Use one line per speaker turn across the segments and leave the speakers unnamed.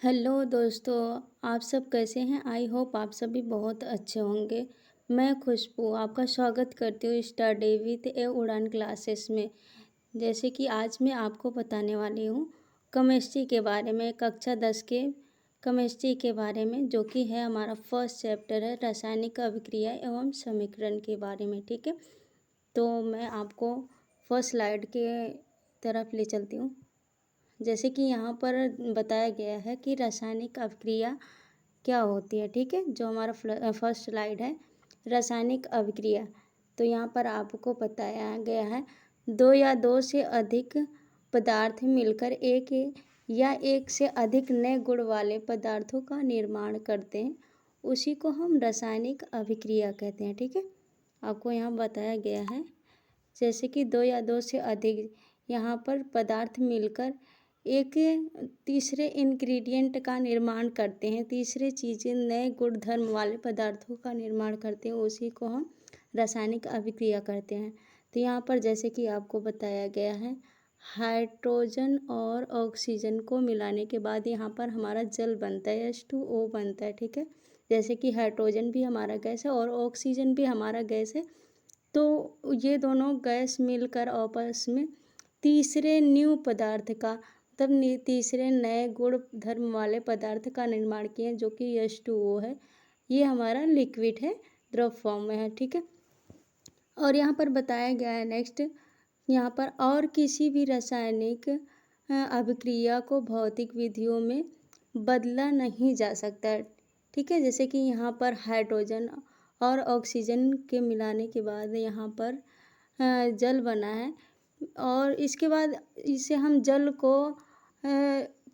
Hello दोस्तों, आप सब कैसे हैं? आई होप आप सभी बहुत अच्छे होंगे। मैं खुशबू आपका स्वागत करती हूँ स्टडी विथ ए उड़ान क्लासेस में। जैसे कि आज मैं आपको बताने वाली हूँ केमिस्ट्री के बारे में, कक्षा 10 के केमिस्ट्री के बारे में, जो कि है हमारा फर्स्ट चैप्टर है रासायनिक अभिक्रिया एवं समीकरण के बारे में। ठीक है, तो मैं आपको फर्स्ट स्लाइड के तरफ ले चलती हूँ। जैसे कि यहाँ पर बताया गया है कि रासायनिक अभिक्रिया क्या होती है। ठीक है, जो हमारा फर्स्ट स्लाइड है रासायनिक अभिक्रिया, तो यहाँ पर आपको बताया गया है दो या दो से अधिक पदार्थ मिलकर एक या एक से अधिक नए गुण वाले पदार्थों का निर्माण करते हैं, उसी को हम रासायनिक अभिक्रिया कहते हैं। ठीक है, आपको यहाँ बताया गया है जैसे कि दो या दो से अधिक यहाँ पर पदार्थ मिलकर एक तीसरे इंग्रेडिएंट का निर्माण करते हैं, तीसरे चीज़ें नए गुण धर्म वाले पदार्थों का निर्माण करते हैं, उसी को हम रासायनिक अभिक्रिया करते हैं। तो यहाँ पर जैसे कि आपको बताया गया है हाइड्रोजन और ऑक्सीजन को मिलाने के बाद यहाँ पर हमारा जल बनता है, H2O बनता है। ठीक है, जैसे कि हाइड्रोजन भी हमारा गैस है और ऑक्सीजन भी हमारा गैस है, तो ये दोनों गैस मिलकर आपस में तीसरे न्यू पदार्थ का तीसरे नए गुण धर्म वाले पदार्थ का निर्माण किए, जो कि H2O है। ये हमारा लिक्विड है, द्रव फॉर्म में है। ठीक है, और यहाँ पर बताया गया है नेक्स्ट, यहाँ पर और किसी भी रासायनिक अभिक्रिया को भौतिक विधियों में बदला नहीं जा सकता है। ठीक है, जैसे कि यहाँ पर हाइड्रोजन और ऑक्सीजन के मिलाने के बाद यहाँ पर जल बना है, और इसके बाद इसे हम जल को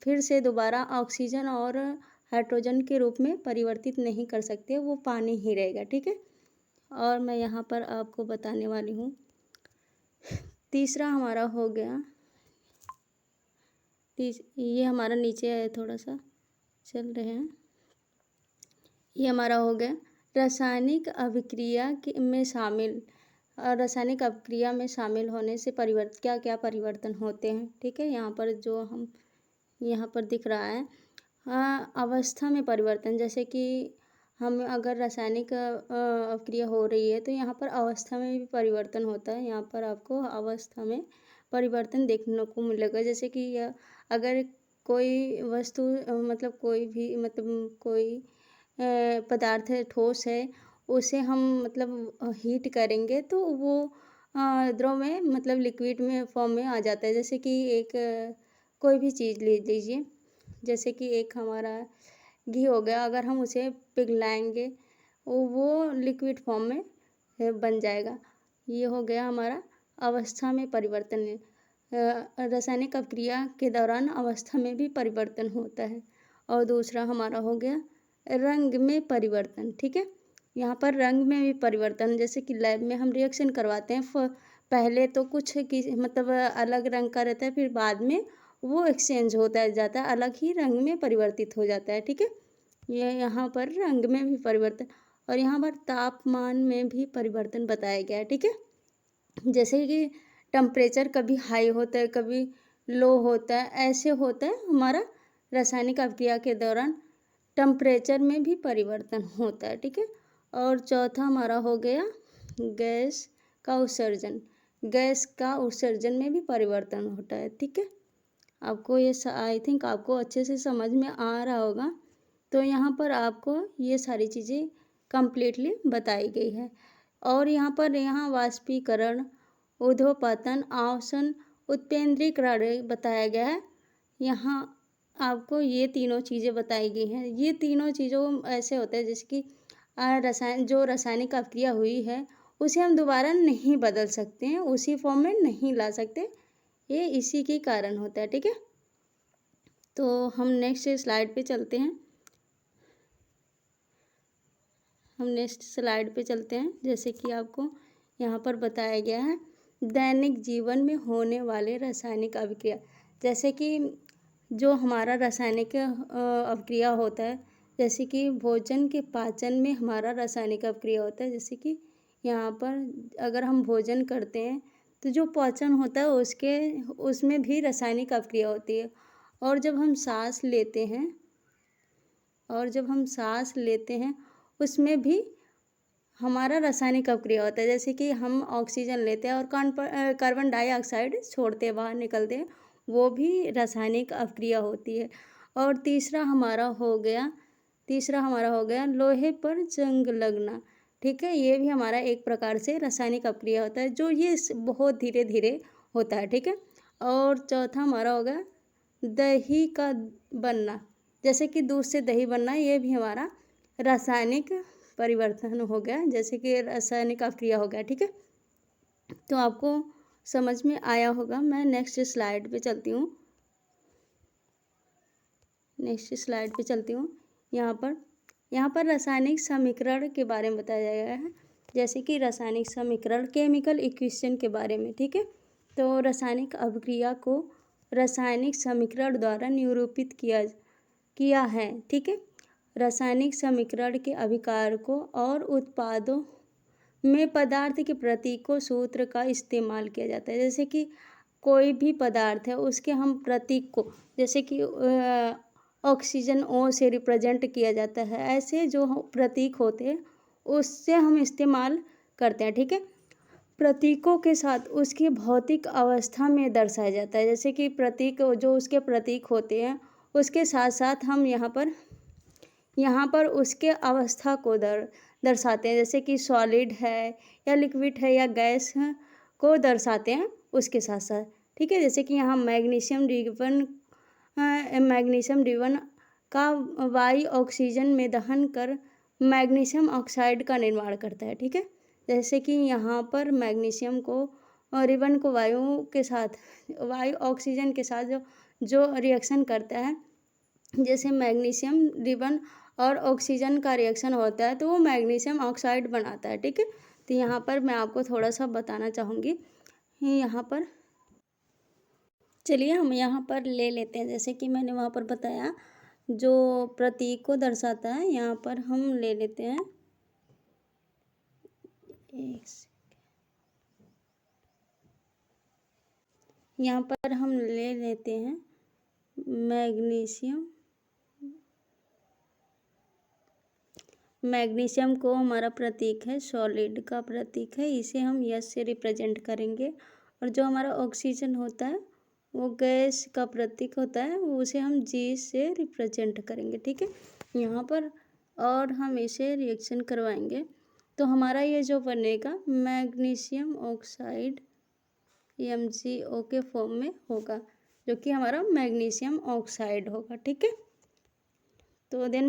फिर से दोबारा ऑक्सीजन और हाइड्रोजन के रूप में परिवर्तित नहीं कर सकते, वो पानी ही रहेगा। ठीक है, और मैं यहाँ पर आपको बताने वाली हूँ तीसरा हमारा हो गया ये हमारा नीचे है, थोड़ा सा चल रहे हैं। ये हमारा हो गया रासायनिक अभिक्रिया में शामिल, रासायनिक अभिक्रिया में शामिल होने से क्या क्या परिवर्तन होते हैं। ठीक है, यहाँ पर जो हम यहाँ पर दिख रहा है अवस्था में परिवर्तन, जैसे कि हम अगर रासायनिक अभिक्रिया हो रही है तो यहाँ पर अवस्था में भी परिवर्तन होता है। यहाँ पर आपको अवस्था में परिवर्तन देखने को मिलेगा, जैसे कि अगर कोई वस्तु मतलब कोई भी कोई पदार्थ है, ठोस है, उसे हम हीट करेंगे तो वो द्रव में लिक्विड में फॉर्म में आ जाता है। जैसे कि एक कोई भी चीज़ ले लीजिए, जैसे कि एक हमारा घी हो गया, अगर हम उसे पिघलाएंगे वो लिक्विड फॉर्म में बन जाएगा। ये हो गया हमारा अवस्था में परिवर्तन है। रासायनिक अभिक्रिया के दौरान अवस्था में भी परिवर्तन होता है। और दूसरा हमारा हो गया रंग में परिवर्तन। ठीक है, यहाँ पर रंग में भी परिवर्तन, जैसे कि लैब में हम रिएक्शन करवाते हैं, पहले तो कुछ की अलग रंग का रहता है, फिर बाद में वो एक्सचेंज होता जाता है, अलग ही रंग में परिवर्तित हो जाता है। ठीक है, ये यहाँ पर रंग में भी परिवर्तन, और यहाँ पर तापमान में भी परिवर्तन बताया गया है। ठीक है, जैसे कि टेम्परेचर कभी हाई होता है, कभी लो होता है, ऐसे होता है हमारा रासायनिक अभिक्रिया के दौरान टेम्परेचर में भी परिवर्तन होता है। ठीक है, और चौथा हमारा हो गया गैस का उत्सर्जन। गैस का उत्सर्जन में भी परिवर्तन होता है। ठीक है, आपको ये आई थिंक आपको अच्छे से समझ में आ रहा होगा। तो यहाँ पर आपको ये सारी चीज़ें कंप्लीटली बताई गई है। और यहाँ वाष्पीकरण, ऊर्ध्वपतन, आसवन, उत्केंद्रीकरण बताया गया है। यहाँ आपको ये तीनों चीज़ें बताई गई हैं। ये तीनों चीज़ों ऐसे होता है जैसे कि जो रासायनिक अभिक्रिया हुई है उसे हम दोबारा नहीं बदल सकते हैं, उसी फॉर्म में नहीं ला सकते, ये इसी के कारण होता है। ठीक है, तो हम नेक्स्ट स्लाइड पे चलते हैं। जैसे कि आपको यहाँ पर बताया गया है दैनिक जीवन में होने वाले रासायनिक अभिक्रिया। जैसे कि जो हमारा रासायनिक अभिक्रिया होता है, जैसे कि भोजन के पाचन में हमारा रासायनिक अभिक्रिया होता है। जैसे कि यहाँ पर अगर हम भोजन करते हैं तो जो पाचन होता है उसमें भी रासायनिक अभिक्रिया होती है। और जब हम सांस लेते हैं और जब हम सांस लेते हैं उसमें भी हमारा रासायनिक अपक्रिया होता है। जैसे कि हम ऑक्सीजन लेते हैं और कार्बन डाइऑक्साइड छोड़ते हैं, बाहर निकलते हैं, वो भी रासायनिक अपक्रिया होती है। और तीसरा हमारा हो गया लोहे पर जंग लगना। ठीक है, ये भी हमारा एक प्रकार से रासायनिक अपक्रिया होता है, जो ये बहुत धीरे धीरे होता है। ठीक है, और चौथा हमारा हो गया दही का बनना। जैसे कि दूध से दही बनना, ये भी हमारा रासायनिक परिवर्तन हो गया, जैसे कि रासायनिक अपक्रिया हो गया। ठीक है, तो आपको समझ में आया होगा। मैं नेक्स्ट स्लाइड पे चलती हूँ। यहाँ पर रासायनिक समीकरण के बारे में बताया गया है। जैसे कि रासायनिक समीकरण, केमिकल इक्वेशन के बारे में। ठीक है, तो रासायनिक अभिक्रिया को रासायनिक समीकरण द्वारा निरूपित किया है। ठीक है, रासायनिक समीकरण के अभिकारकों और उत्पादों में पदार्थ के प्रतीकों सूत्र का इस्तेमाल किया जाता है। जैसे कि कोई भी पदार्थ है, उसके हम प्रतीक को, जैसे कि ऑक्सीजन O से रिप्रेजेंट किया जाता है, ऐसे जो प्रतीक होते हैं उससे हम इस्तेमाल करते हैं। ठीक है, प्रतीकों के साथ उसकी भौतिक अवस्था में दर्शाया जाता है। जैसे कि प्रतीक, जो उसके प्रतीक होते हैं, उसके साथ साथ हम यहाँ पर उसके अवस्था को दर्शाते हैं। जैसे कि सॉलिड है या लिक्विड है या गैस है को दर्शाते हैं उसके साथ साथ। ठीक है, जैसे कि यहाँ मैग्नीशियम ड्रिवन का वायु ऑक्सीजन में दहन कर मैग्नीशियम ऑक्साइड का निर्माण करता है। ठीक है, जैसे कि यहाँ पर मैग्नीशियम को रिबन को वायु ऑक्सीजन के साथ जो रिएक्शन करता है, जैसे मैग्नीशियम रिबन और ऑक्सीजन का रिएक्शन होता है तो वो मैग्नीशियम ऑक्साइड बनाता है। ठीक है, तो यहाँ पर मैं आपको थोड़ा सा बताना चाहूँगी। यहाँ पर चलिए हम यहाँ पर ले लेते हैं। जैसे कि मैंने वहाँ पर बताया, जो प्रतीक को दर्शाता है, यहाँ पर हम ले लेते हैं। यहाँ पर हम ले लेते हैं मैग्नीशियम को हमारा प्रतीक है, सॉलिड का प्रतीक है, इसे हम S से रिप्रेजेंट करेंगे। और जो हमारा ऑक्सीजन होता है वो गैस का प्रतीक होता है, वो उसे हम G से रिप्रेजेंट करेंगे। ठीक है, यहाँ पर और हम इसे रिएक्शन करवाएंगे तो हमारा ये जो बनेगा मैग्नीशियम ऑक्साइड MgO के फॉर्म में होगा, जो कि हमारा मैग्नीशियम ऑक्साइड होगा। ठीक है, तो देन